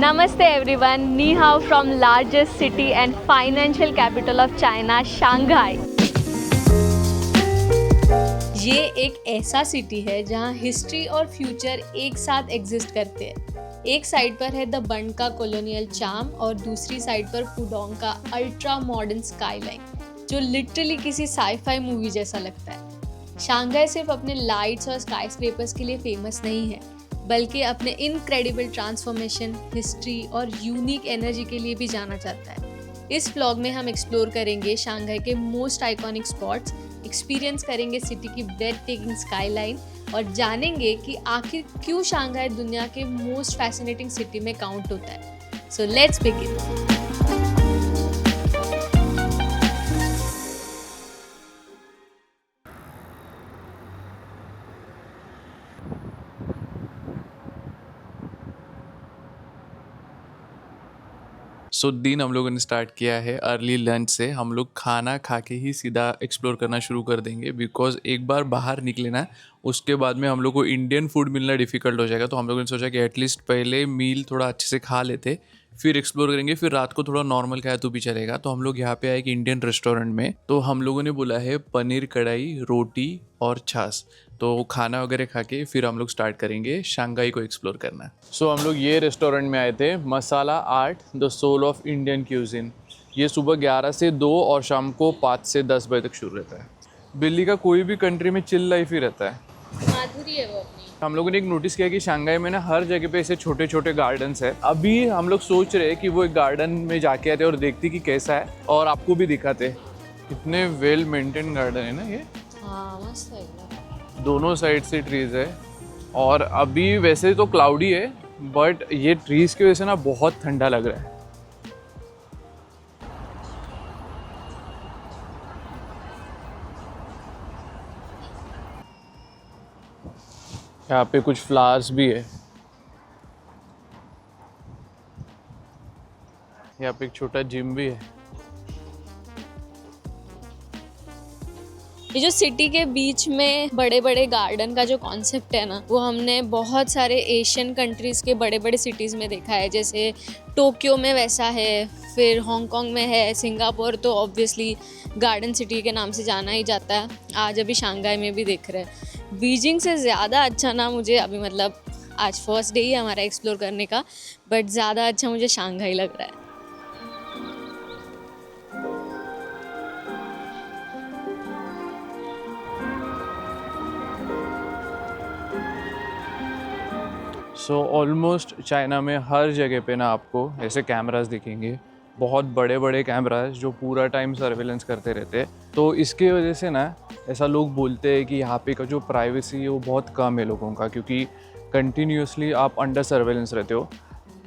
Namaste everyone, Ni Hao from largest city and financial capital of China, Shanghai. ये एक ऐसा city है जहाँ हिस्ट्री और फ्यूचर एक साथ एग्जिस्ट करते हैं। एक साइड पर है द बंड का कॉलोनियल चार्म और दूसरी साइड पर पुडोंग का अल्ट्रा मॉडर्न स्काईलाइन जो लिटरली किसी साईफाई मूवी जैसा लगता है। शंघाई सिर्फ अपने लाइट्स और स्काईस्क्रेपर्स के लिए फेमस नहीं है, बल्कि अपने इनक्रेडिबल ट्रांसफॉर्मेशन, हिस्ट्री और यूनिक एनर्जी के लिए भी जाना जाता है। इस व्लॉग में हम एक्सप्लोर करेंगे शंघाई के मोस्ट आइकॉनिक स्पॉट्स, एक्सपीरियंस करेंगे सिटी की ब्रेथ टेकिंग स्काईलाइन और जानेंगे कि आखिर क्यों शंघाई दुनिया के मोस्ट फैसिनेटिंग सिटी में काउंट होता है। So let's begin. दिन हम लोगों ने स्टार्ट किया है अर्ली लंच से। हम लोग खाना खा के ही सीधा एक्सप्लोर करना शुरू कर देंगे, बिकॉज एक बार बाहर निकले ना उसके बाद में हम लोग को इंडियन फूड मिलना डिफ़िकल्ट हो जाएगा। तो हम लोगों ने सोचा कि एटलीस्ट पहले मील थोड़ा अच्छे से खा लेते, फिर एक्सप्लोर करेंगे, फिर रात को थोड़ा नॉर्मल खाया तो भी चलेगा। तो हम लोग यहाँ पे आए एक इंडियन रेस्टोरेंट में। तो हम लोगों ने बोला है पनीर कढ़ाई, रोटी और छाछ। तो खाना वगैरह खा के फिर हम लोग स्टार्ट करेंगे शंघाई को एक्सप्लोर करना। हम लोग ये रेस्टोरेंट में आए थे, Masala art the soul of Indian cuisine. ये सुबह 11 से 2 और शाम को 5 से 10 बजे तक शुरू रहता है। दिल्ली का कोई भी कंट्री में चिल लाइफ ही रहता है, माधुरी है वो अपनी। हम लोगों ने एक नोटिस किया कि शंघाई में ना हर जगह पे ऐसे छोटे छोटे गार्डन्स है। अभी हम लोग सोच रहे हैं कि वो एक गार्डन में जाके आते और देखते कि कैसा है और आपको भी दिखाते। कितने वेल मेंटेन गार्डन है ना ये। हाँ मस्त है। दोनों साइड से ट्रीज है और अभी वैसे तो क्लाउडी है, बट ये ट्रीज की वजह से ना बहुत ठंडा लग रहा है। यहाँ पे कुछ फ्लावर्स भी है। यहाँ पे एक छोटा जिम भी है। ये जो सिटी के बीच में बड़े बड़े गार्डन का जो कॉन्सेप्ट है ना, वो हमने बहुत सारे एशियन कंट्रीज़ के बड़े बड़े सिटीज़ में देखा है। जैसे टोक्यो में वैसा है, फिर हांगकांग में है, सिंगापुर तो ऑब्वियसली गार्डन सिटी के नाम से जाना ही जाता है। आज अभी शंघाई में भी देख रहे हैं। बीजिंग से ज़्यादा अच्छा ना मुझे अभी, मतलब आज फर्स्ट डे ही हमारा एक्सप्लोर करने का, बट ज़्यादा अच्छा मुझे शंघाई लग रहा है। ऑलमोस्ट चाइना में हर जगह पे ना आपको ऐसे कैमरास दिखेंगे, बहुत बड़े बड़े कैमरास जो पूरा टाइम सर्वेलेंस करते रहते हैं। तो इसकी वजह से ना ऐसा लोग बोलते हैं कि यहाँ पे का जो प्राइवेसी है वो बहुत कम है लोगों का, क्योंकि कंटिन्यूसली आप अंडर सर्वेलेंस रहते हो।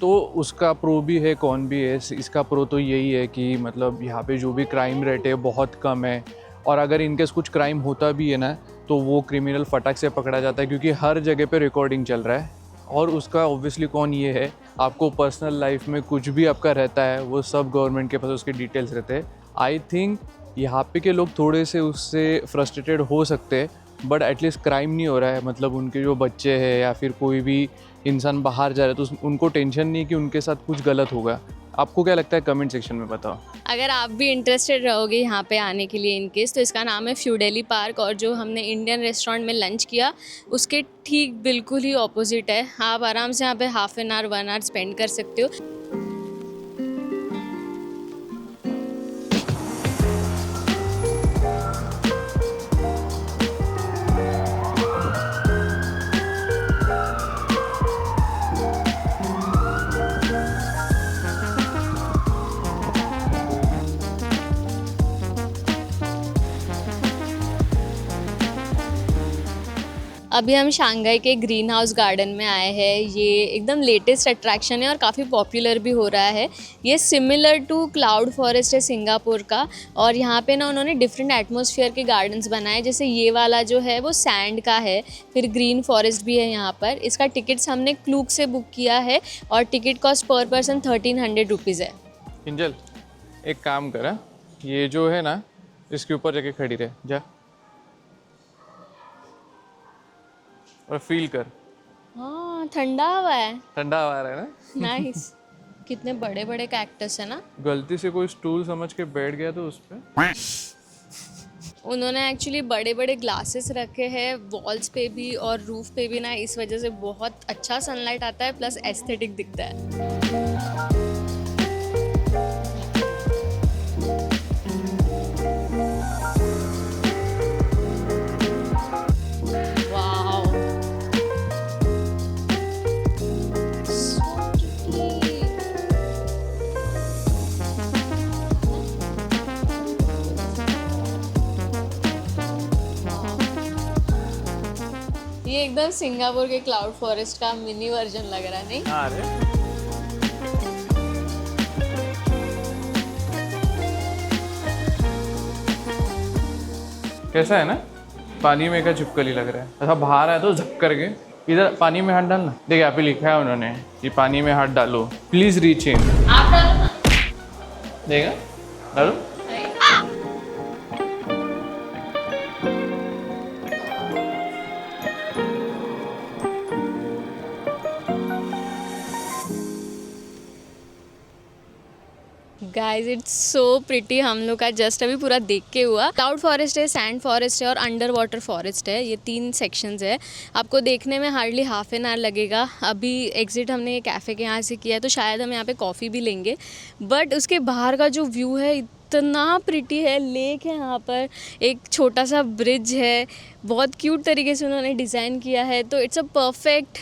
तो उसका प्रो भी है, कौन भी है। इसका प्रो तो यही है कि मतलब यहाँ पे जो भी क्राइम रेट है बहुत कम है, और अगर इनकेस कुछ क्राइम होता भी है ना तो वो क्रिमिनल फटाक से पकड़ा जाता है, क्योंकि हर जगह पे रिकॉर्डिंग चल रहा है। और उसका ऑब्वियसली कौन ये है, आपको पर्सनल लाइफ में कुछ भी आपका रहता है वो सब गवर्नमेंट के पास उसके डिटेल्स रहते हैं। आई थिंक यहाँ पे के लोग थोड़े से उससे फ्रस्ट्रेटेड हो सकते हैं, बट एटलीस्ट क्राइम नहीं हो रहा है। मतलब उनके जो बच्चे हैं या फिर कोई भी इंसान बाहर जा रहा है तो उनको टेंशन नहीं कि उनके साथ कुछ गलत होगा। आपको क्या लगता है, कमेंट सेक्शन में बताओ। अगर आप भी इंटरेस्टेड रहोगे यहाँ पे आने के लिए इनकेस, तो इसका नाम है फ्यूडेली पार्क, और जो हमने इंडियन रेस्टोरेंट में लंच किया उसके ठीक बिल्कुल ही ऑपोजिट है। आप आराम से यहाँ पे half an hour 1 hour spend कर सकते हो। अभी हम शंघाई के ग्रीन हाउस गार्डन में आए हैं। ये एकदम लेटेस्ट अट्रैक्शन है और काफ़ी पॉपुलर भी हो रहा है। ये सिमिलर टू क्लाउड फॉरेस्ट है सिंगापुर का, और यहाँ पे ना उन्होंने डिफरेंट एटमॉस्फेयर के गार्डन्स बनाए। जैसे ये वाला जो है वो सैंड का है, फिर ग्रीन फॉरेस्ट भी है यहाँ पर। इसका टिकट्स हमने क्लूक से बुक किया है और ticket cost per person 1300 rupees है। किंजल एक काम कर, ये जो है ना इसके ऊपर जाके खड़ी रहे, जा और फील कर। हाँ ठंडा हुआ है, ठंडा हवा आ रहा है ना। नाइस। कितने बड़े बड़े कैक्टस है ना। गलती से कोई स्टूल समझ के बैठ गया तो उस पे उन्होंने एक्चुअली बड़े बड़े ग्लासेस रखे हैं वॉल्स पे भी और रूफ पे भी ना, इस वजह से बहुत अच्छा सनलाइट आता है प्लस एस्थेटिक दिखता है। Wow, so pretty. ये एकदम सिंगापुर के क्लाउड फॉरेस्ट का मिनी वर्जन लग रहा है, नहीं? हाँ रे कैसा है ना, पानी में का चिपकली लग रहा है। ऐसा बाहर है तो झप करके इधर पानी में हाथ डालना। देखिए यहाँ पे लिखा है उन्होंने कि पानी में हाथ डालो, प्लीज रीच इन। आप डालो ना। देगा डालो। Guys it's so pretty. हम लोग का जस्ट अभी पूरा देख के हुआ। क्लाउड फॉरेस्ट है, सैंड फॉरेस्ट है और अंडर वाटर फॉरेस्ट है। ये 3 सेक्शंस है। आपको देखने में हार्डली हाफ एन आवर लगेगा। अभी एग्जिट हमने कैफ़े के यहाँ से किया है तो शायद हम यहाँ पे कॉफ़ी भी लेंगे, बट उसके बाहर का जो व्यू है इतना प्रिटी है। लेक है यहाँ पर, एक छोटा सा ब्रिज है, बहुत क्यूट तरीके से उन्होंने डिज़ाइन किया है। तो इट्स अ परफेक्ट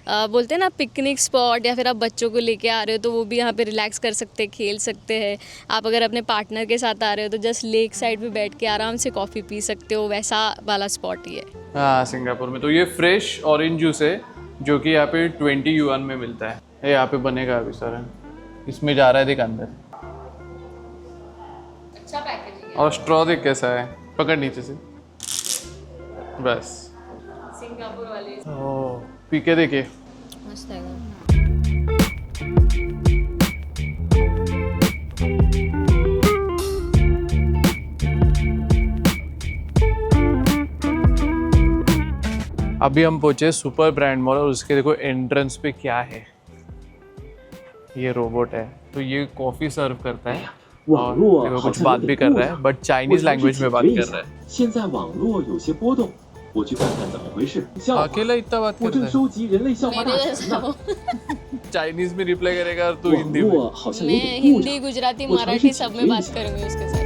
बोलते हैं ना पिकनिक स्पॉट, या फिर आप बच्चों को लेके आ रहे हो तो वो भी यहाँ पे रिलैक्स कर सकते हैं, खेल सकते हैं। आप अगर अपने पार्टनर के साथ आ रहे हो तो जस्ट लेक साइड पे बैठ के आराम से कॉफ़ी पी सकते हो, वैसा वाला स्पॉट ही है। हाँ सिंगापुर में तो ये फ्रेश ऑरेंज जूस है जो कि यहाँ पे 20 युआन में मिलता है। ये यहाँ पे बनेगा अभी सर, इसमें जा रहा है देख अंदर। अच्छा पैकेजिंग है। और स्ट्रॉ देख कैसा है, पकड़ नीचे से बस। सिंगापुर वाले ओह पी के देखिए। मस्त है। अभी हम पहुंचे सुपर ब्रांड मॉल और उसके देखो एंट्रेंस पे क्या है, ये रोबोट है। तो ये कॉफी सर्व करता है और देखो कुछ बात भी कर रहा है, बट चाइनीज लैंग्वेज में बात कर रहा है। 现在网络有些波动，我去看看怎么回事。笑话， अकेला इतना बात 我 करता 正 है, 收集人类笑话大 मेरे 全 जैसा 呢。 हो। चाइनीज में रिप्लाई करेगा और तू 网 हिंदी में। 络好像有 मैं 点故障 हिंदी, गुजराती, वो मराठी समझ सब में नहीं बात सकते। करूँगी उसके साथ।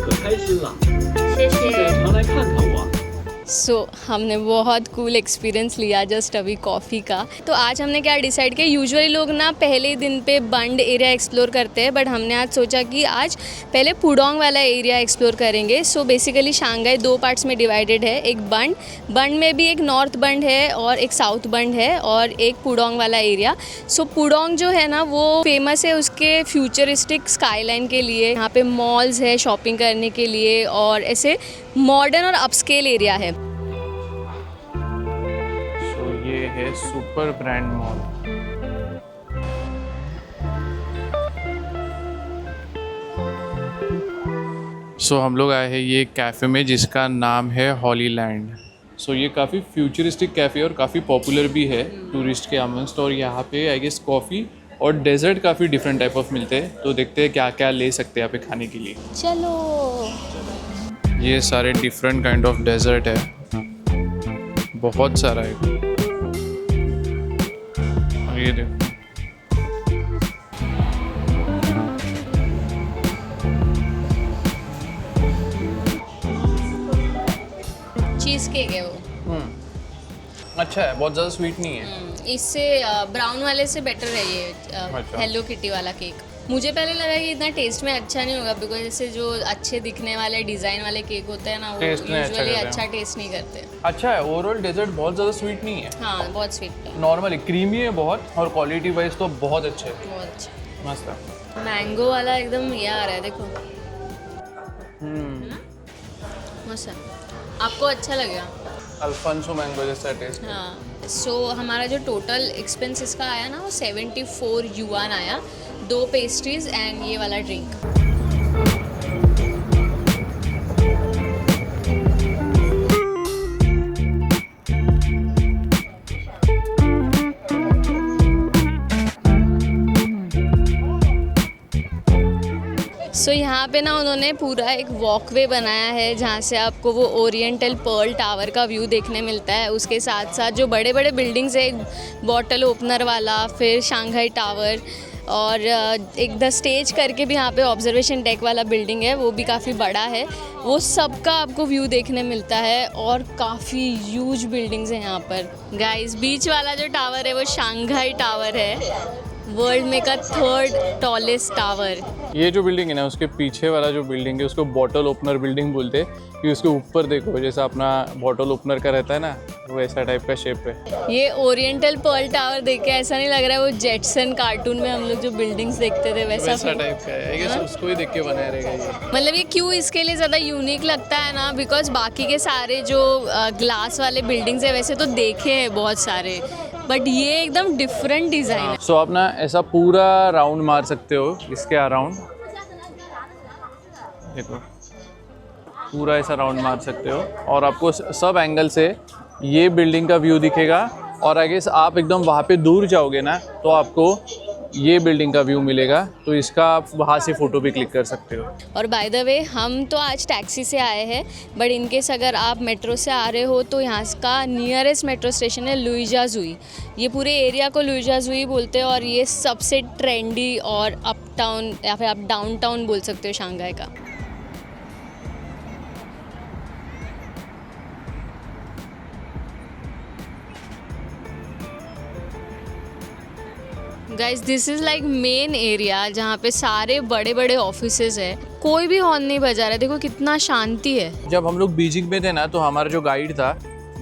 可开心了，记得常来看看我。 सो हमने बहुत कूल एक्सपीरियंस लिया जस्ट अभी कॉफ़ी का। तो आज हमने क्या डिसाइड किया, यूजुअली लोग ना पहले दिन पे बंड एरिया एक्सप्लोर करते हैं, बट हमने आज सोचा कि आज पहले पुडोंग वाला एरिया एक्सप्लोर करेंगे। सो बेसिकली शंघाई 2 पार्ट्स में डिवाइडेड है। एक बंड में भी एक नॉर्थ बंड है और एक साउथ बंड है और एक पुडोंग वाला एरिया। सो पुडोंग जो है ना वो फेमस है उसके फ्यूचरिस्टिक स्काईलाइन के लिए। यहाँ पे मॉल्स है शॉपिंग करने के लिए और ऐसे मॉडर्न और अपस्केल एरिया है। तो ये है सुपर ब्रांड मॉल। सो हम लोग आए हैं ये कैफ़े में जिसका नाम है हॉलीलैंड। सो ये काफ़ी फ्यूचरिस्टिक कैफ़े और काफ़ी पॉपुलर भी है टूरिस्ट के अमंस्ट। और यहाँ पे आई गेस कॉफ़ी और डेजर्ट काफ़ी डिफरेंट टाइप ऑफ मिलते हैं। तो देखते हैं क्या क्या ले सकते हैं यहाँ पे खाने के लिए। चलो ये सारे डिफरेंट काइंड ऑफ डेजर्ट है, बहुत सारा है। और ये देखो चीज़ केक है वो। अच्छा है, बहुत ज़्यादा स्वीट नहीं है। इससे ब्राउन वाले से बेटर है ये अच्छा। हेलो किटी वाला केक। मुझे पहले लगा कि इतना टेस्ट में अच्छा नहीं होगा, बिकॉज जैसे जो अच्छे दिखने वाले डिज़ाइन वाले केक होते हैं ना वो Taste में अच्छा यूजुअली करते हैं। अच्छा टेस्ट नहीं करते। अच्छा है, ओवरऑल डेजर्ट बहुत ज़्यादा स्वीट नहीं है, हाँ बहुत स्वीट है, नॉर्मली क्रीमी है बहुत, और क्वालिटी वाइज तो बहुत अच्छे है, बहुत अच्छा। मस्त है। मैंगो वाला एकदम ये आ रहा है देखो, मस्त है। आपको अच्छा लगेगा। अल्फांसो मैंगो जैसा टेस्ट। हाँ सो हमारा जो टोटल एक्सपेंस इसका आया ना वो 74 युआन आया, 2 पेस्ट्रीज एंड ये वाला ड्रिंक। सो यहाँ पे ना उन्होंने पूरा एक वॉकवे बनाया है जहाँ से आपको वो ओरिएंटल पर्ल टावर का व्यू देखने मिलता है। उसके साथ साथ जो बड़े बड़े बिल्डिंग्स है, बॉटल ओपनर वाला, फिर शंघाई टावर और एक द स्टेज करके भी यहाँ पे ऑब्जर्वेशन डेक वाला बिल्डिंग है, वो भी काफ़ी बड़ा है। वो सब का आपको व्यू देखने मिलता है और काफ़ी ह्यूज बिल्डिंग्स हैं यहाँ पर। गाइस, बीच वाला जो टावर है वो शंघाई टावर है, वर्ल्ड में का 3rd टॉलेस्ट टावर। ये जो बिल्डिंग है ना, उसके पीछे वाला जो बिल्डिंग है उसको बॉटल ओपनर बिल्डिंग बोलते हैं, कि उसके ऊपर देखो जैसा अपना बॉटल ओपनर का रहता है ना, वो ऐसा टाइप का शेप है। ये ओरिएंटल पर्ल टावर देख के ऐसा नहीं लग रहा है वो जेटसन कार्टून में हम लोग जो बिल्डिंग्स देखते थे वैसा टाइप का है। आई गेस उसको ही देख के बनाया रहेगा ये। मतलब ये क्यों इसके लिए ज़्यादा यूनिक लगता है ना, बिकॉज बाकी के सारे जो ग्लास वाले बिल्डिंग्स है वैसे तो देखे हैं बहुत सारे, बट ये एकदम डिफरेंट डिज़ाइन है। सो आप ना ऐसा पूरा राउंड मार सकते हो इसके अराउंड, देखो पूरा ऐसा राउंड मार सकते हो और आपको सब एंगल से ये बिल्डिंग का व्यू दिखेगा। और आई गेस आप एकदम वहाँ पे दूर जाओगे ना तो आपको ये बिल्डिंग का व्यू मिलेगा, तो इसका आप वहाँ से फ़ोटो भी क्लिक कर सकते हो। और बाय द वे, हम तो आज टैक्सी से आए हैं, बट इनकेस अगर आप मेट्रो से आ रहे हो तो यहाँ का नियरेस्ट मेट्रो स्टेशन है लुइजाजुई। ये पूरे एरिया को लुइजाजुई बोलते हैं और ये सबसे ट्रेंडी और अप टाउन या फिर आप डाउन टाउन बोल सकते हो शंघाई का। Guys, this is like main area जहाँ पे सारे बड़े बड़े ऑफिसेज है। कोई भी हॉर्न नहीं बजा रहा है, देखो कितना शांति है। जब हम लोग बीजिंग में थे ना, तो हमारा जो गाइड था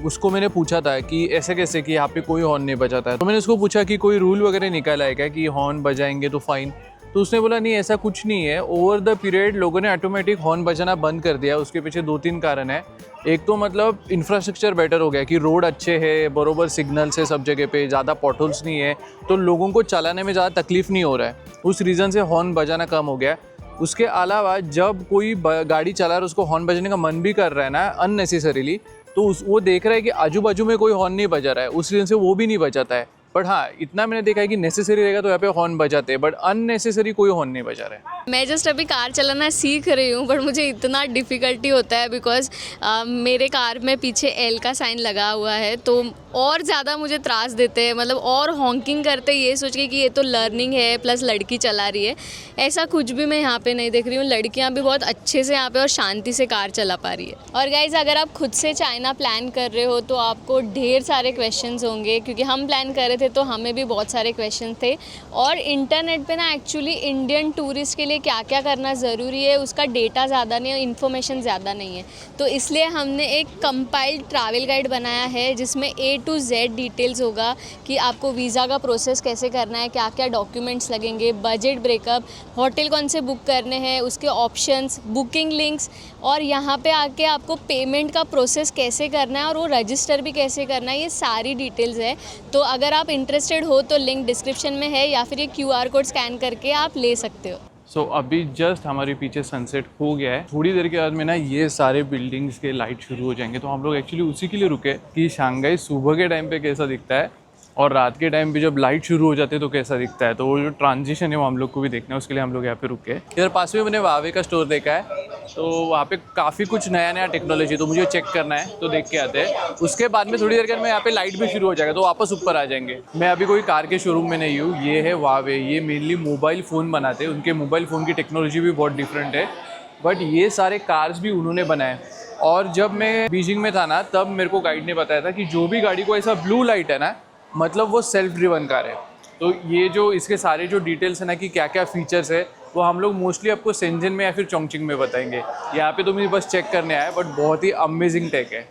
उसको मैंने पूछा था कि ऐसे कैसे कि यहाँ पे कोई हॉर्न नहीं बजाता है। तो मैंने उसको पूछा कि कोई रूल वगैरह निकाला है क्या कि हॉर्न बजाएंगे तो फाइन। तो उसने बोला नहीं, ऐसा कुछ नहीं है। ओवर द पीरियड लोगों ने ऑटोमेटिक हॉर्न बजाना बंद कर दिया। उसके पीछे 2-3 कारण है। एक तो मतलब इंफ्रास्ट्रक्चर बेटर हो गया कि रोड अच्छे है, बरोबर सिग्नल्स है सब जगह पे, ज़्यादा पॉटहोल्स नहीं है, तो लोगों को चलाने में ज़्यादा तकलीफ नहीं हो रहा है। उस रीज़न से हॉर्न बजाना कम हो गया। उसके अलावा जब कोई गाड़ी चला रहा है उसको हॉर्न बजाने का मन भी कर रहा है ना अननेसेसरीली, तो वो देख रहा है कि आजू बाजू में कोई हॉर्न नहीं बजा रहा है, उस रीज़न से वो भी नहीं बजाता है। बट हाँ, इतना मैंने देखा है कि नेसेसरी रहेगा तो यहाँ पे हॉर्न बजाते हैं, बट अननेसेसरी कोई हॉर्न नहीं बजा रहा है। मैं जस्ट अभी कार चलाना सीख रही हूँ, बट मुझे इतना डिफ़िकल्टी होता है बिकॉज मेरे कार में पीछे एल का साइन लगा हुआ है, तो और ज़्यादा मुझे त्रास देते हैं। मतलब और हॉन्किंग करते ये सोच के कि ये तो लर्निंग है प्लस लड़की चला रही है, ऐसा कुछ भी मैं यहाँ पे नहीं देख रही हूँ। लड़कियाँ भी बहुत अच्छे से यहाँ पे और शांति से कार चला पा रही है। और गाइज़, अगर आप खुद से चाइना प्लान कर रहे हो तो आपको ढेर सारे क्वेश्चंस होंगे, क्योंकि हम प्लान कर रहे थे तो हमें भी बहुत सारे क्वेश्चन थे। और इंटरनेट पे ना एक्चुअली इंडियन टूरिस्ट के लिए क्या क्या करना ज़रूरी है उसका डेटा ज़्यादा नहीं है, इन्फॉर्मेशन ज़्यादा नहीं है। तो इसलिए हमने एक कंपाइल्ड ट्रैवल गाइड बनाया है जिसमें A to Z डिटेल्स होगा कि आपको वीज़ा का प्रोसेस कैसे करना है, क्या क्या डॉक्यूमेंट्स लगेंगे, बजट ब्रेकअप, होटल कौन से बुक करने हैं, उसके ऑप्शंस, बुकिंग लिंक्स, और यहाँ पे आके आपको पेमेंट का प्रोसेस कैसे करना है और वो रजिस्टर भी कैसे करना है, ये सारी डिटेल्स है। तो अगर आप इंटरेस्टेड हो तो लिंक डिस्क्रिप्शन में है या फिर ये QR कोड स्कैन करके आप ले सकते हो। सो अभी जस्ट हमारे पीछे सनसेट हो गया है। थोड़ी देर के बाद में ना ये सारे बिल्डिंग्स के लाइट शुरू हो जाएंगे, तो हम लोग एक्चुअली उसी के लिए रुके कि शंघाई सुबह के टाइम पे कैसा दिखता है और रात के टाइम पे जब लाइट शुरू हो जाती है तो कैसा दिखता है। तो वो जो ट्रांजिशन है वो हम लोग को भी देखना है, उसके लिए हम लोग यहाँ पे रुके। इधर पास में मैंने वावे का स्टोर देखा है, तो वहाँ पे काफ़ी कुछ नया नया टेक्नोलॉजी, तो मुझे चेक करना है, तो देख के आते हैं। उसके बाद में थोड़ी देर के बाद में यहाँ पे लाइट भी शुरू हो जाएगा, तो वापस ऊपर आ जाएंगे। मैं अभी कोई कार के शोरूम में नहीं हूँ। ये है वावे, ये मेनली मोबाइल फ़ोन बनाते हैं। उनके मोबाइल फ़ोन की टेक्नोलॉजी भी बहुत डिफरेंट है, बट ये सारे कार्स भी उन्होंने बनाए। और जब मैं बीजिंग में था ना, तब मेरे को गाइड ने बताया था कि जो भी गाड़ी को ऐसा ब्लू लाइट है ना, मतलब वो सेल्फ ड्रिवन कार है। तो ये जो इसके सारे जो डिटेल्स है ना कि क्या क्या फीचर्स है, वो हम लोग मोस्टली आपको शेंजन में या फिर चोंगचिंग में बताएंगे। यहाँ पे तो मुझे बस चेक करने आया, बट बहुत ही अमेजिंग टेक है।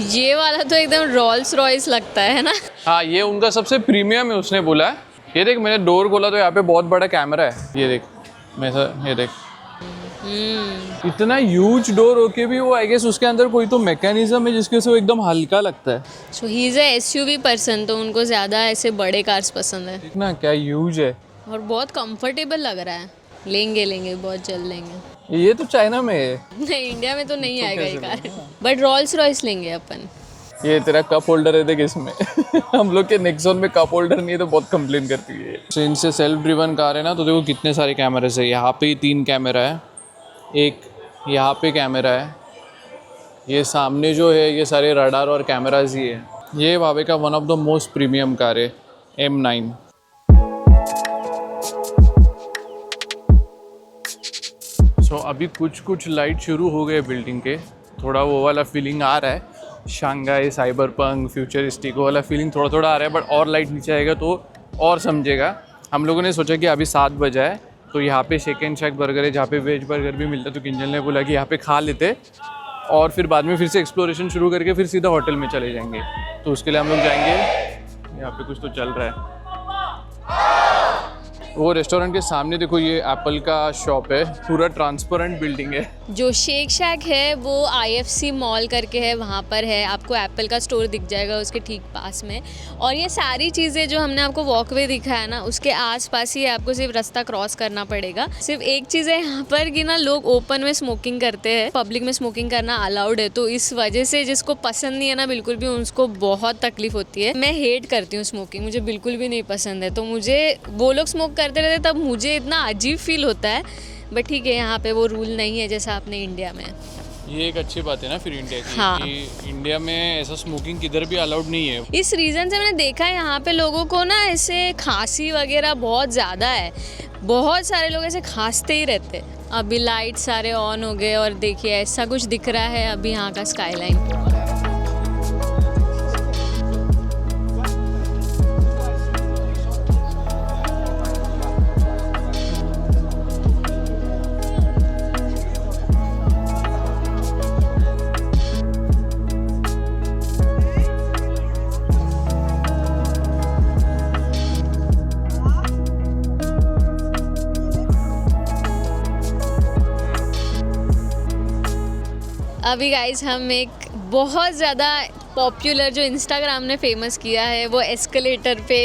ये वाला तो एकदम रोल्स रॉयस लगता है ना। हाँ, ये उनका सबसे प्रीमियम है, उसने बोला है। ये देख, मैंने डोर खोला तो यहाँ पे बहुत बड़ा कैमरा है। ये देख, ये देख, इतना ह्यूज डोर होके भी वो आई गेस उसके अंदर कोई तो मैकेनिज्म है जिसके से वो एकदम हल्का लगता है। So he is a SUV person, तो उनको ज़्यादा ऐसे बड़े कार्स पसंद है। देखना क्या ह्यूज है और बहुत कंफर्टेबल लग रहा है। लेंगे बहुत जल्द लेंगे। ये तो चाइना में है। नहीं, इंडिया में तो नहीं आएगा ये कार, बट रोल्स रॉयस लेंगे अपन। ये तेरा कप होल्डर है, देख इसमें हम लोग के नेक्सॉन में कप होल्डर नहीं है तो बहुत कंप्लेन करती है। तो इनसे सेल्फ ड्रिवन कार है ना, तो देखो कितने सारे कैमरे है। यहाँ पे 3 कैमरा है, एक यहाँ पे कैमरा है, ये सामने जो है ये सारे रडार और कैमराज ही है। ये भावे का one of the most premium car है M9। सो अभी कुछ लाइट शुरू हो गए बिल्डिंग के, थोड़ा वो वाला फीलिंग आ रहा है, शंघाई साइबरपंक फ्यूचरिस्टिक वाला फीलिंग थोड़ा थोड़ा आ रहा है। बट और लाइट नीचे आएगा तो और समझेगा। हम लोगों ने सोचा कि अभी 7 बजा है तो यहाँ पे शेक एंड शैक बर्गर है जहाँ पे वेज बर्गर भी मिलता है, तो किंजल ने बोला कि यहाँ पे खा लेते और फिर बाद में फिर से एक्सप्लोरेशन शुरू करके फिर सीधा होटल में चले जाएंगे। तो उसके लिए हम लोग जाएंगे, यहाँ पे कुछ तो चल रहा है। वो रेस्टोरेंट के सामने देखो ये एप्पल का शॉप है, पूरा ट्रांसपेरेंट बिल्डिंग है। जो शेक शैक है वो IFC मॉल करके है, वहाँ पर है। आपको एप्पल का स्टोर दिख जाएगा उसके ठीक पास में। और ये सारी चीज़ें जो हमने आपको वॉकवे दिखाया ना, उसके आसपास ही आपको सिर्फ रास्ता क्रॉस करना पड़ेगा। सिर्फ एक चीज़ है यहाँ पर कि ना लोग ओपन में स्मोकिंग करते हैं, पब्लिक में स्मोकिंग करना अलाउड है। तो इस वजह से जिसको पसंद नहीं है ना बिल्कुल भी, उसको बहुत तकलीफ होती है। मैं हेट करती हूँ स्मोकिंग, मुझे बिल्कुल भी नहीं पसंद है। तो मुझे वो लोग स्मोक करते रहते तब मुझे इतना अजीब फील होता है। बट ठीक है, यहाँ पे वो रूल नहीं है जैसा अपने इंडिया में। ये एक अच्छी बात है ना फिर इंडिया की, हाँ। कि इंडिया में ऐसा स्मोकिंग किधर भी अलाउड नहीं है। इस रीज़न से मैंने देखा है यहाँ पे लोगों को ना ऐसे खांसी वगैरह बहुत ज़्यादा है, बहुत सारे लोग ऐसे खांसते ही रहते। अभी लाइट सारे ऑन हो गए और देखिए ऐसा कुछ दिख रहा है अभी यहाँ का स्काईलाइन। अभी गाइस हम एक बहुत ज़्यादा पॉपुलर जो इंस्टाग्राम ने फेमस किया है वो एस्केलेटर पे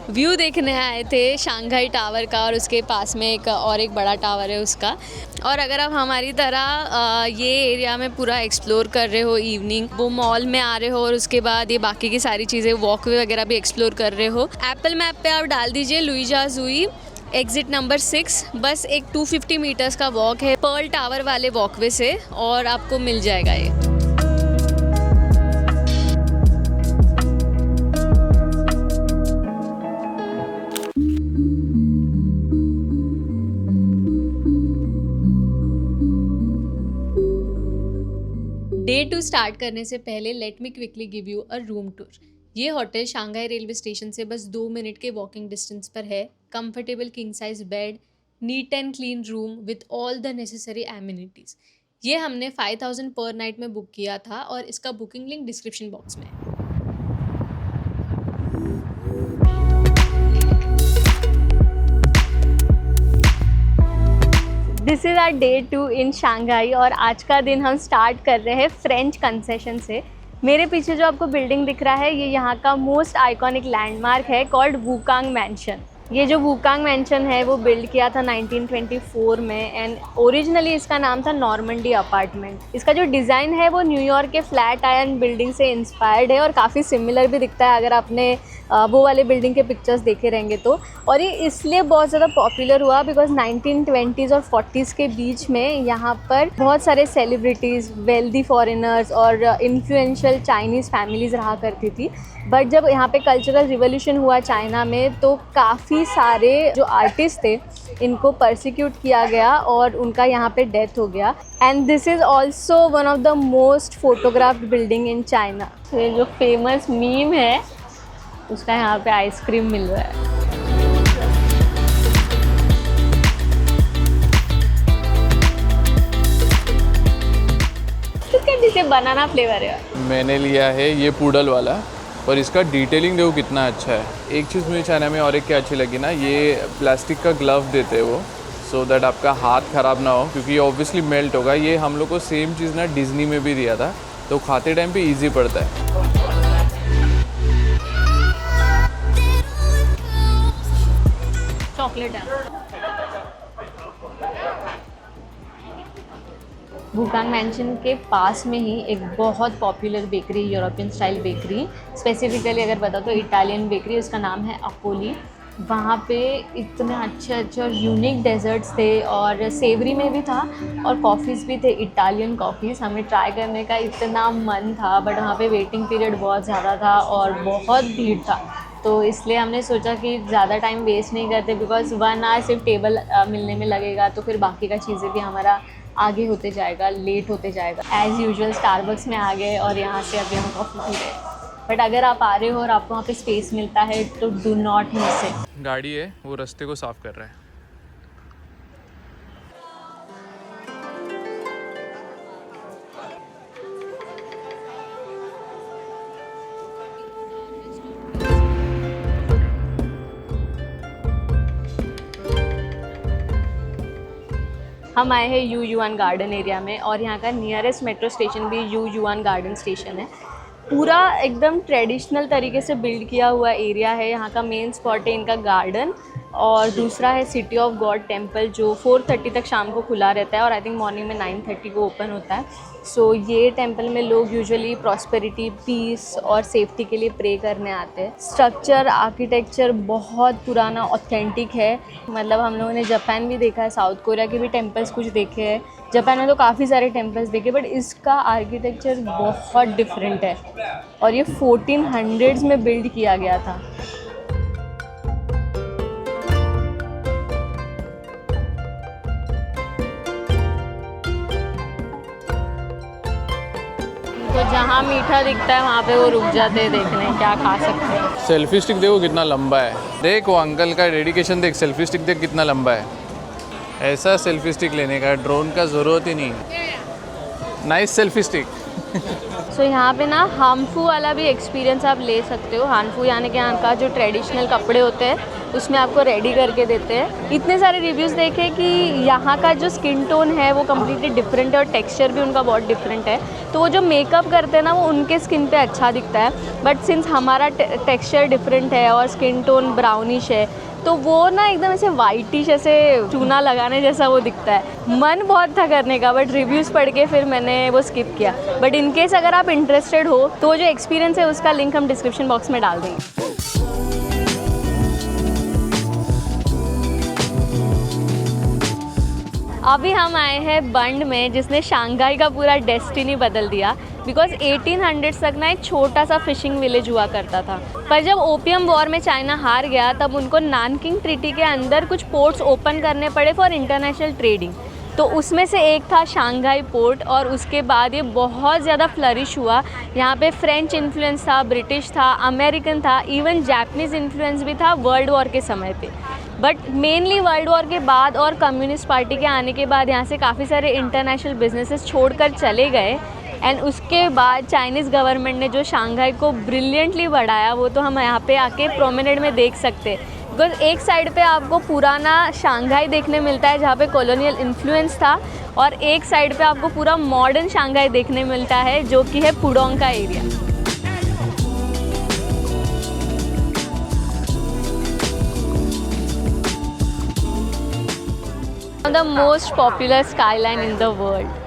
व्यू देखने आए थे शंघाई टावर का, और उसके पास में एक बड़ा टावर है उसका। और अगर आप हमारी तरह ये एरिया में पूरा एक्सप्लोर कर रहे हो, इवनिंग वो मॉल में आ रहे हो और उसके बाद ये बाकी की सारी चीज़ें वॉकवे वगैरह भी एक्सप्लोर कर रहे हो, एप्पल मैप पे आप डाल दीजिए लुइजा जुई एग्जिट नंबर 6, बस एक 250 मीटर्स का वॉक है पर्ल टावर वाले वॉकवे से और आपको मिल जाएगा ये। डे 2 स्टार्ट करने से पहले let me quickly give you a room tour. ये होटल शंघाई रेलवे स्टेशन से बस 2 मिनट के वॉकिंग डिस्टेंस पर है। Comfortable king size bed, neat and clean room with all the necessary amenities. ये हमने 5000 पर नाइट में बुक किया था और इसका बुकिंग लिंक डिस्क्रिप्शन बॉक्स में है। This is our day 2 in Shanghai और आज का दिन हम स्टार्ट कर रहे हैं फ्रेंच कंसेशन से। मेरे पीछे जो आपको बिल्डिंग दिख रहा है ये यहाँ का मोस्ट आइकॉनिक लैंडमार्क है कॉल्ड वुकांग मैंशन। ये जो वुकांग मैंशन है वो बिल्ड किया था 1924 में एंड ओरिजिनली इसका नाम था नॉर्मंडी अपार्टमेंट। इसका जो डिज़ाइन है वो न्यूयॉर्क के फ्लैट आयरन बिल्डिंग से इंस्पायर्ड है और काफ़ी सिमिलर भी दिखता है अगर आपने वो वाले बिल्डिंग के पिक्चर्स देखे रहेंगे तो। और ये इसलिए बहुत ज़्यादा पॉपुलर हुआ बिकॉज 1920s और 40s के बीच में यहाँ पर बहुत सारे सेलिब्रिटीज़, वेल्दी फॉरेनर्स और इन्फ्लुएंशियल चाइनीज़ फैमिलीज़ रहा करती थी। बट जब यहाँ पे कल्चरल रिवोल्यूशन हुआ चाइना में तो काफ़ी सारे जो आर्टिस्ट थे इनको परसिक्यूट किया गया और उनका यहाँ पे डेथ हो गया। And this is also one of the most photographed building in China. ये जो फेमस मीम है उसका यहाँ पे आइसक्रीम मिल रहा है। जिसे बनाना फ्लेवर है। मैंने लिया है ये पूडल वाला और इसका डिटेलिंग देखो कितना अच्छा है। एक चीज़ मुझे चाइना में और एक क्या अच्छी लगी ना, ये प्लास्टिक का ग्लव देते हैं वो, सो दैट आपका हाथ ख़राब ना हो क्योंकि ये ऑब्वियसली मेल्ट होगा। ये हम लोग को सेम चीज़ ना डिज्नी में भी दिया था तो खाते टाइम पे ईजी पड़ता है। चॉकलेट है। वुकांग मैंशन के पास में ही एक बहुत popular bakery, European style bakery, specifically अगर बताओ तो इटालियन बेकरी, उसका नाम है अपोली। वहाँ पे इतने अच्छे अच्छे और यूनिक डेजर्ट्स थे और सेवरी में भी था और कॉफ़ीज़ भी थे, इटालियन कॉफ़ीज़। हमें ट्राई करने का इतना मन था बट वहाँ पे वेटिंग पीरियड बहुत ज़्यादा था और बहुत भीड़ था, तो इसलिए हमने सोचा कि ज़्यादा टाइम वेस्ट नहीं करते, बिकॉज़ 1 आवर सिर्फ टेबल मिलने में लगेगा, तो फिर बाकी का चीज़ें भी हमारा आगे होते जाएगा, लेट होते जाएगा। एज़ यूजुअल स्टारबक्स में आ गए और यहाँ से अभी हम कॉफ़ी पी रहे हैं। बट अगर आप आ रहे हो और आपको वहाँ पे स्पेस मिलता है तो डू नॉट मिस इट। गाड़ी है वो रास्ते को साफ कर रहा है। हम आए हैं यू युआन गार्डन एरिया में और यहाँ का नियरेस्ट मेट्रो स्टेशन भी यू युआन गार्डन स्टेशन है। पूरा एकदम ट्रेडिशनल तरीके से बिल्ड किया हुआ एरिया है। यहाँ का मेन स्पॉट है इनका गार्डन और दूसरा है सिटी ऑफ गॉड टेम्पल, जो 4:30 तक शाम को खुला रहता है और आई थिंक मॉर्निंग में 9:30 को ओपन होता है। सो ये टेम्पल में लोग यूजुअली प्रॉस्पेरिटी, पीस और सेफ्टी के लिए प्रे करने आते हैं। स्ट्रक्चर, आर्किटेक्चर बहुत पुराना, ऑथेंटिक है। मतलब हम लोगों ने जापान भी देखा है, साउथ कोरिया के भी टेम्पल्स कुछ देखे हैं। जापान में तो काफ़ी सारे टेम्पल्स देखे बट इसका आर्किटेक्चर बहुत डिफरेंट है और ये 1400s में बिल्ड किया गया था। तो जहाँ मीठा दिखता है वहाँ पे वो रुक जाते हैं देखने क्या खा सकते हैं। सेल्फी स्टिक देखो कितना लंबा है, देख वो अंकल का डेडिकेशन देख, सेल्फी स्टिक देख कितना लंबा है। ऐसा सेल्फी स्टिक लेने का ड्रोन का ज़रूरत ही नहीं। Nice selfie stick. सो यहाँ पे ना हानफू वाला भी एक्सपीरियंस आप ले सकते हो। हानफू यानी कि यहाँ का जो ट्रेडिशनल कपड़े होते हैं उसमें आपको रेडी करके देते हैं। इतने सारे रिव्यूज़ देखे कि यहाँ का जो स्किन टोन है वो कम्प्लीटली डिफरेंट है और टेक्सचर भी उनका बहुत डिफरेंट है, तो वो जो मेकअप करते हैं ना वो उनके स्किन पे अच्छा दिखता है। बट सिंस हमारा टेक्सचर डिफरेंट है और स्किन टोन ब्राउनिश है तो वो ना एकदम ऐसे वाइटिश, ऐसे चूना लगाने जैसा वो दिखता है। मन बहुत था करने का बट रिव्यूज़ पढ़ के फिर मैंने वो स्किप किया। बट इन केस अगर आप इंटरेस्टेड हो तो जो एक्सपीरियंस है उसका लिंक हम डिस्क्रिप्शन बॉक्स में डाल देंगे। अभी हम आए हैं बंड में, जिसने शंघाई का पूरा डेस्टिनी बदल दिया। बिकॉज 1800s तक ना एक छोटा सा फिशिंग विलेज हुआ करता था, पर जब ओपियम वॉर में चाइना हार गया तब उनको नानकिंग ट्रीटी के अंदर कुछ पोर्ट्स ओपन करने पड़े फॉर इंटरनेशनल ट्रेडिंग। तो उसमें से एक था शंघाई पोर्ट और उसके बाद ये बहुत ज़्यादा फ्लरिश हुआ। यहाँ पे फ्रेंच इन्फ्लुएंस था, ब्रिटिश था, अमेरिकन था, इवन जापानीज़ इन्फ्लुएंस भी था वर्ल्ड वॉर के समय पे। बट मेनली वर्ल्ड वॉर के बाद और कम्युनिस्ट पार्टी के आने के बाद यहाँ से काफ़ी सारे इंटरनेशनल बिजनेसेस छोड़कर चले गए। एंड उसके बाद चाइनीज़ गवर्नमेंट ने जो शंघाई को ब्रिलियंटली बढ़ाया वो तो हम यहाँ पे आके प्रोमिनेंट में देख सकते हैं। बिकॉज एक साइड पे आपको पुराना शंघाई देखने मिलता है जहाँ पे कॉलोनियल इन्फ्लुएंस था और एक साइड पे आपको पूरा मॉडर्न शंघाई देखने मिलता है जो कि है पुडोंग का area. The most popular skyline in the world.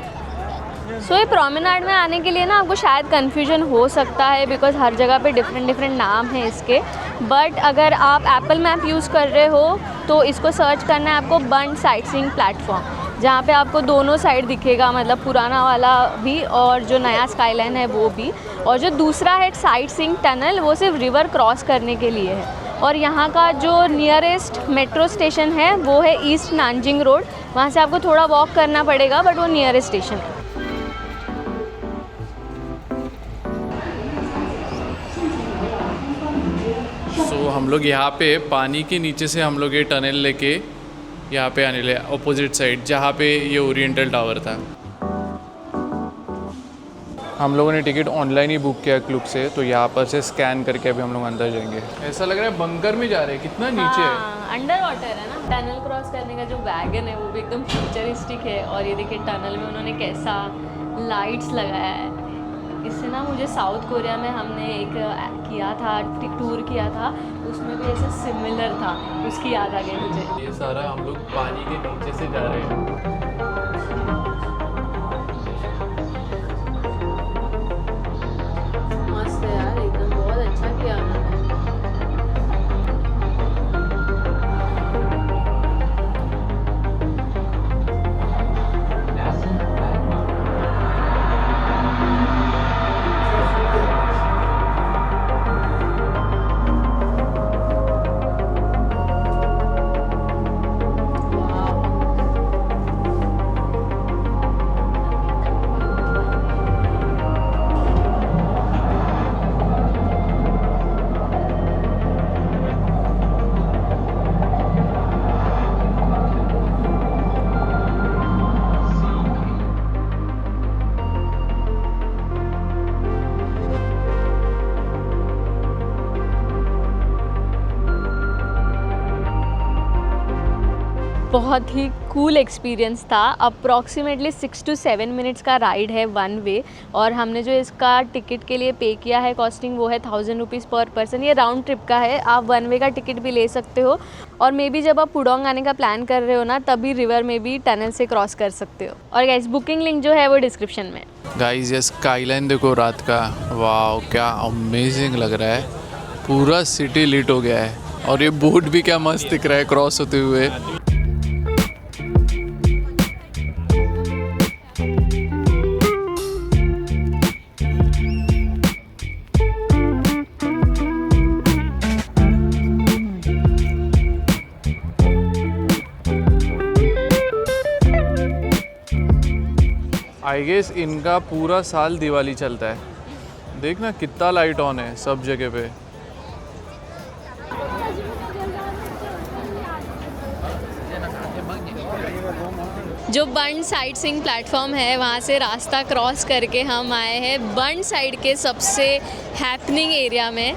So ये प्रोमेनाड में आने के लिए ना आपको शायद कन्फ्यूजन हो सकता है बिकॉज हर जगह पे डिफरेंट नाम हैं इसके। बट अगर आप एप्पल मैप यूज़ कर रहे हो तो इसको सर्च करना है आपको बंड साइटसीइंग प्लेटफॉर्म, जहाँ पे आपको दोनों साइड दिखेगा, मतलब पुराना वाला भी और जो नया स्काईलाइन है वो भी। और जो दूसरा है साइटसीइंग टनल वो सिर्फ रिवर क्रॉस करने के लिए है। और यहाँ का जो नियरेस्ट मेट्रो स्टेशन है वो है ईस्ट नानजिंग रोड, वहाँ से आपको थोड़ा वॉक करना पड़ेगा बट वो नियरेस्ट स्टेशन है। सो हम लोग यहाँ पे पानी के नीचे से हम लोग ये टनल लेके यहाँ पे आने लगे अपोजिट साइड जहाँ पे ये ओरिएंटल टावर था। हम लोगों ने टिकट ऑनलाइन ही बुक किया क्लूक से, तो यहाँ पर से स्कैन करके अभी हम लोग अंदर जाएंगे। ऐसा लग रहा है बंकर में जा रहे हैं, कितना नीचे है। अंडर वाटर है ना। टनल क्रॉस करने का जो वैगन है वो भी एकदम फ्यूचरिस्टिक है और ये देखिए टनल में उन्होंने कैसा लाइट्स लगाया है। इससे ना मुझे साउथ कोरिया में हमने एक किया था टूर किया था, उसमें भी ऐसा सिमिलर था, उसकी याद आ गई मुझे। ये सारा हम लोग पानी के नीचे से जा रहे हैं। बहुत ही कूल एक्सपीरियंस था। अप्रॉक्सीमेटली 6 to 7 मिनट्स का राइड है वन वे, और हमने जो इसका टिकट के लिए पे किया है कॉस्टिंग वो है 1000 रुपीज़ पर पर्सन। ये राउंड ट्रिप का है, आप वन वे का टिकट भी ले सकते हो, और मे बी जब आप पुडोंग आने का प्लान कर रहे हो ना तभी रिवर में भी टनल से क्रॉस कर सकते हो। और गाइस बुकिंग लिंक जो है वो डिस्क्रिप्शन में। गाइस ये स्काईलाइन देखो रात का, वाह क्या अमेजिंग लग रहा है, पूरा सिटी लिट हो गया है, और ये बोट भी क्या मस्त दिख रहा है क्रॉस होते हुए। आई गेस इनका पूरा साल दिवाली चलता है। देखना कितना लाइट ऑन है सब जगह पे। जो बंड साइट सीइंग प्लेटफॉर्म है वहाँ से रास्ता क्रॉस करके हम आए हैं बंड साइड के सबसे हैपनिंग एरिया में,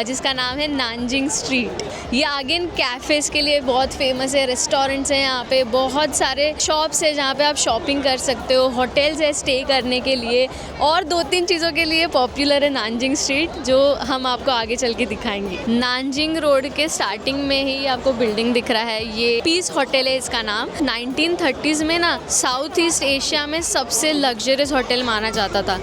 जिसका नाम है नानजिंग स्ट्रीट। ये अगेन कैफ़ेज़ के लिए बहुत फेमस है, रेस्टोरेंट्स हैं यहाँ पे, बहुत सारे शॉप्स है जहाँ पे आप शॉपिंग कर सकते हो, होटल्स है स्टे करने के लिए, और 2-3 चीज़ों के लिए पॉपुलर है नानजिंग स्ट्रीट, जो हम आपको आगे चल के दिखाएंगे। नानजिंग रोड के स्टार्टिंग में ही आपको बिल्डिंग दिख रहा है, ये पीस होटल है इसका नाम। 1930s में ना साउथ ईस्ट एशिया में सबसे लग्जरियस होटल माना जाता था।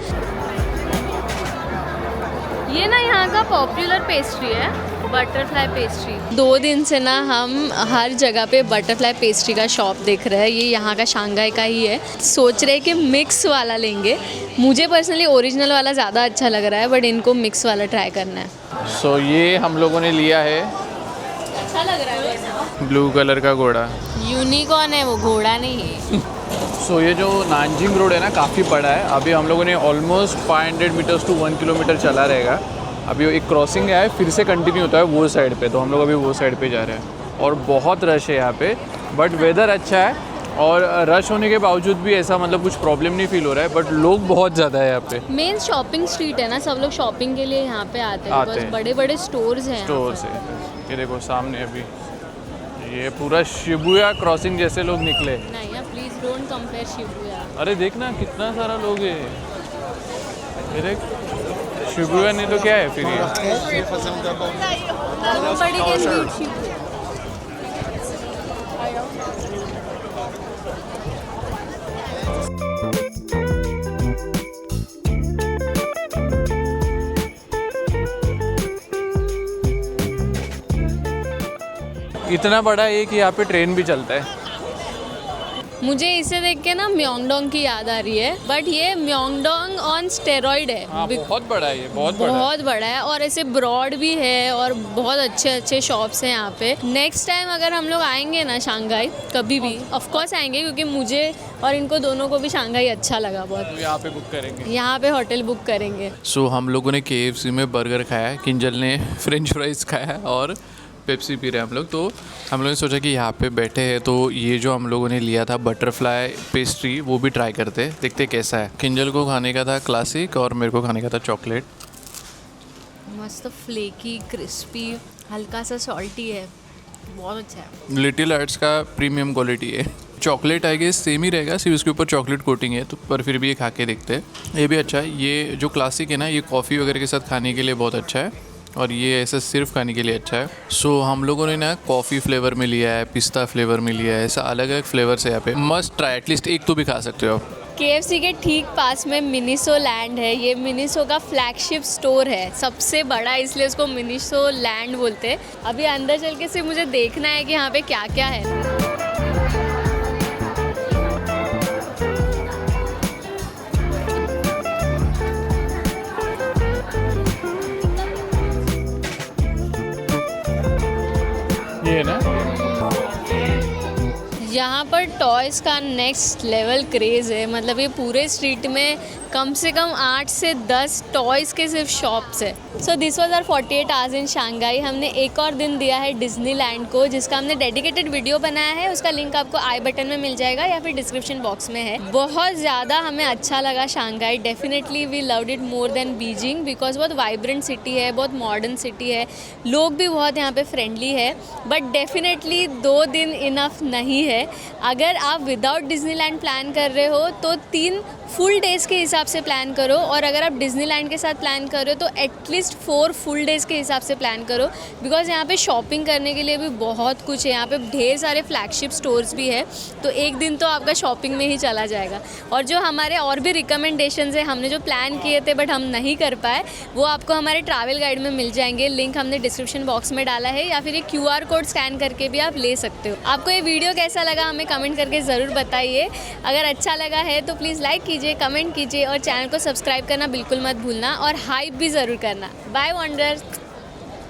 ये ना यहाँ का पॉपुलर पेस्ट्री है, बटरफ्लाई पेस्ट्री। 2 दिन से ना हम हर जगह पे बटरफ्लाई पेस्ट्री का शॉप देख रहे हैं। ये यहाँ का शंघाई का ही है। सोच रहे हैं कि मिक्स वाला लेंगे। मुझे पर्सनली ओरिजिनल वाला ज़्यादा अच्छा लग रहा है, बट इनको मिक्स वाला ट्राई करना है। सो ये हम लोगों ने लिया है, अच्छा लग रहा है, ब्लू कलर का घोड़ा। यूनिकॉर्न है वो, घोड़ा नहीं है। सो ये जो नानजिंग रोड है ना काफ़ी बड़ा है। अभी हम लोगों ने ऑलमोस्ट 500 मीटर्स टू 1 किलोमीटर चला रहेगा। अभी एक क्रॉसिंग है, फिर से कंटिन्यू होता है वो साइड पे, तो हम लोग अभी वो साइड पे जा रहे हैं, और बहुत रश है यहाँ पे, बट वेदर अच्छा है, और रश होने के बावजूद भी ऐसा मतलब कुछ प्रॉब्लम नहीं फील हो रहा है, बट लोग बहुत ज़्यादा है यहाँ पे। मेन शॉपिंग स्ट्रीट है ना, सब लोग शॉपिंग के लिए यहाँ पे आते हैं। बस बड़े-बड़े स्टोर्स हैं। स्टोर्स है, ये देखो सामने अभी ये पूरा शिबुया क्रॉसिंग जैसे लोग निकले। नहीं प्लीज डोंट कंपेयर शिबुया। अरे देखना कितना सारा लोग है, ये देख शिबुया नहीं तो क्या है फिर ये। इतना बड़ा है कि यहाँ पे ट्रेन भी चलता है। मुझे इसे देख के ना म्योंगडोंग की याद आ रही है, बट ये म्योंगडोंग ऑन स्टेरॉइड है। हाँ, बहुत बड़ा है ये, बहुत बड़ा है, और ऐसे ब्रॉड भी है, और बहुत अच्छे अच्छे शॉप्स हैं यहाँ पे। नेक्स्ट टाइम अगर हम लोग आएंगे ना शंघाई, कभी भी ऑफ कोर्स आएंगे, क्योंकि मुझे और इनको दोनों को भी शंघाई अच्छा लगा बहुत। तो यहाँ पे बुक करेंगे, यहाँ पे होटल बुक करेंगे। सो हम लोगों ने KFC में बर्गर खाया, किंजल ने फ्रेंच फ्राइज खाया, और पेप्सी पी रहे हैं हम लोग। तो हम लोगों ने सोचा कि यहाँ पे बैठे हैं तो ये जो हम लोगों ने लिया था बटरफ्लाई पेस्ट्री वो भी ट्राई करते, देखते कैसा है। किंजल को खाने का था क्लासिक, और मेरे को खाने का था चॉकलेट। मस्त फ्लेकी, क्रिस्पी, हल्का सा सॉल्टी है, बहुत अच्छा है। लिटिल आर्ट्स का प्रीमियम क्वालिटी है। चॉकलेट आई गेस सेम ही रहेगा, सिर्फ इसके ऊपर चॉकलेट कोटिंग है, तो पर फिर भी ये खा के देखते हैं। ये भी अच्छा है। ये जो क्लासिक है ना, ये कॉफ़ी वगैरह के साथ खाने के लिए बहुत अच्छा है, और ये ऐसा सिर्फ खाने के लिए अच्छा है। सो हम लोगों ने ना कॉफ़ी फ्लेवर में लिया है, पिस्ता फ्लेवर में लिया है, ऐसा अलग अलग फ्लेवर्स है यहाँ पे। मस्ट ट्राई, एटलीस्ट एक तो भी खा सकते हो आप। KFC के ठीक पास में मिनिसो लैंड है। ये मिनिसो का फ्लैगशिप स्टोर है, सबसे बड़ा, इसलिए उसको मिनिसो लैंड बोलते हैं। अभी अंदर चल के सिर्फ मुझे देखना है कि यहाँ पे क्या क्या है। ये ना यहाँ पर टॉयज़ का नेक्स्ट लेवल क्रेज़ है। मतलब ये पूरे स्ट्रीट में कम से कम 8 से 10 टॉयज़ के सिर्फ शॉप्स है। So this was our 48 hours in Shanghai. हमने एक और दिन दिया है डिज्नीलैंड को, जिसका हमने डेडिकेटेड वीडियो बनाया है। उसका लिंक आपको आई बटन में मिल जाएगा या फिर डिस्क्रिप्शन बॉक्स में है। बहुत ज़्यादा हमें अच्छा लगा Shanghai. Definitely we loved it more than Beijing because बहुत वाइब्रेंट सिटी है, बहुत मॉडर्न सिटी है, लोग भी बहुत यहाँ पे फ्रेंडली है। बट डेफिनेटली 2 दिन इनफ नहीं है। अगर आप विदाउट डिज्नीलैंड प्लान कर रहे हो तो 3 फुल डेज़ के हिसाब से प्लान करो, और अगर आप डिज्नीलैंड के साथ प्लान कर रहे हो तो एटलीस्ट 4 फुल डेज़ के हिसाब से प्लान करो। बिकॉज यहाँ पे शॉपिंग करने के लिए भी बहुत कुछ है। यहाँ पे ढेर सारे फ्लैगशिप स्टोर्स भी है, तो एक दिन तो आपका शॉपिंग में ही चला जाएगा। और जो हमारे और भी रिकमेंडेशंस है, हमने जो प्लान किए थे बट हम नहीं कर पाए, वो आपको हमारे ट्रैवल गाइड में मिल जाएंगे। लिंक हमने डिस्क्रिप्शन बॉक्स में डाला है, या फिर ये QR कोड स्कैन करके भी आप ले सकते हो। आपको ये वीडियो कैसा लगा हमें कमेंट करके ज़रूर बताइए। अगर अच्छा लगा है तो प्लीज़ लाइक कीजिए, कमेंट कीजिए और चैनल को सब्सक्राइब करना बिल्कुल मत भूलना, और हाइप भी ज़रूर करना। Bye wonders.